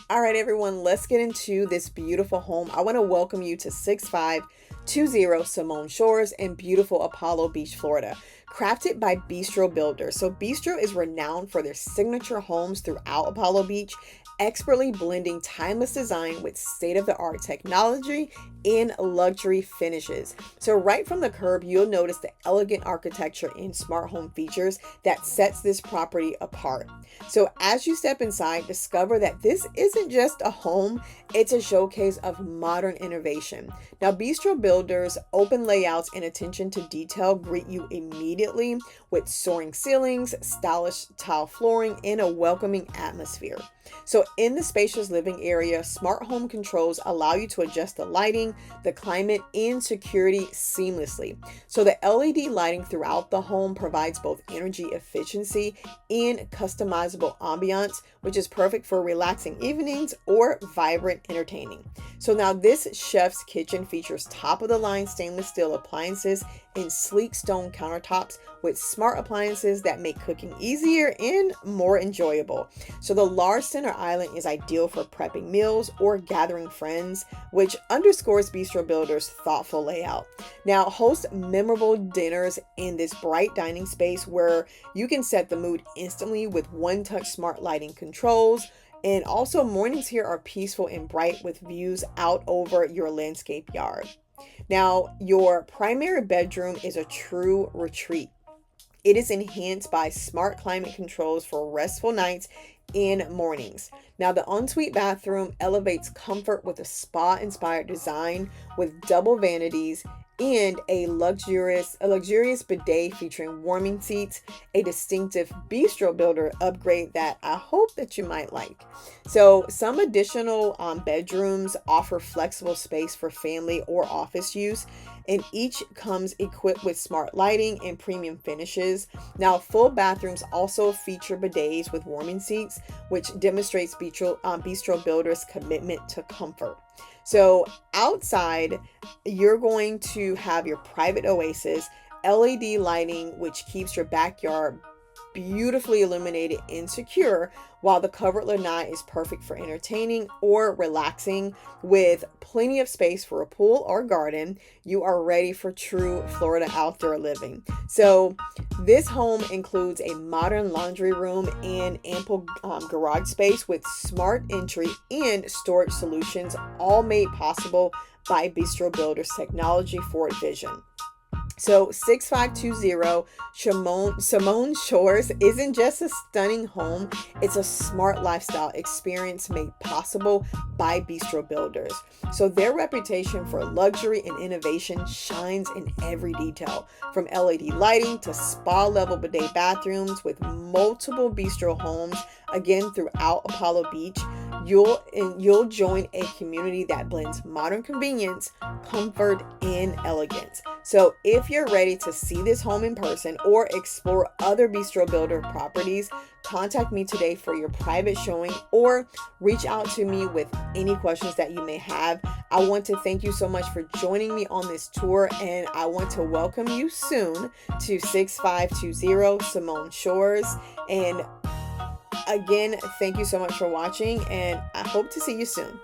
All right, everyone, let's get into this beautiful home. I want to welcome you to 6520 Simone Shores in beautiful Apollo Beach, Florida. Crafted by Bistro Builders. So Bistro is renowned for their signature homes throughout Apollo Beach, expertly blending timeless design with state-of-the-art technology and luxury finishes. So right from the curb, you'll notice the elegant architecture and smart home features that sets this property apart. So as you step inside, discover that this isn't just a home, it's a showcase of modern innovation. Now, Bistro Builders' open layouts and attention to detail greet you immediately with soaring ceilings, stylish tile flooring, and a welcoming atmosphere. So in the spacious living area, smart home controls allow you to adjust the lighting, the climate, and security seamlessly. So the LED lighting throughout the home provides both energy efficiency and customizable ambiance, which is perfect for relaxing evenings or vibrant entertaining. So now this chef's kitchen features top-of-the-line stainless steel appliances and sleek stone countertops with smart appliances that make cooking easier and more enjoyable. So the large center island is ideal for prepping meals or gathering friends, which underscores Bistro Builders' thoughtful layout. Now, host memorable dinners in this bright dining space where you can set the mood instantly with one-touch smart lighting controls. And also, mornings here are peaceful and bright with views out over your landscape yard. Now, your primary bedroom is a true retreat. It is enhanced by smart climate controls for restful nights and mornings. Now, the ensuite bathroom elevates comfort with a spa-inspired design with double vanities and a luxurious bidet featuring warming seats, a distinctive Bistro Builder upgrade that I hope that you might like. So some additional bedrooms offer flexible space for family or office use, and each comes equipped with smart lighting and premium finishes. Now, full bathrooms also feature bidets with warming seats, which demonstrates Bistro Builders' commitment to comfort. So outside, you're going to have your private oasis, LED lighting, which keeps your backyard beautifully illuminated and secure, while the covered lanai is perfect for entertaining or relaxing with plenty of space for a pool or garden. You are ready for true Florida outdoor living. So this home includes a modern laundry room and ample garage space with smart entry and storage solutions, all made possible by Bistro Builders technology forward vision. So 6520 Simone Shores isn't just a stunning home, it's a smart lifestyle experience made possible by Bistro Builders. So their reputation for luxury and innovation shines in every detail, from LED lighting to spa-level bidet bathrooms with multiple bistro homes, again throughout Apollo Beach. You'll join a community that blends modern convenience, comfort, and elegance. So if you're ready to see this home in person or explore other Bistro Builder properties, contact me today for your private showing or reach out to me with any questions that you may have. I want to thank you so much for joining me on this tour, and I want to welcome you soon to 6520 Simone Shores. And again, thank you so much for watching, and I hope to see you soon.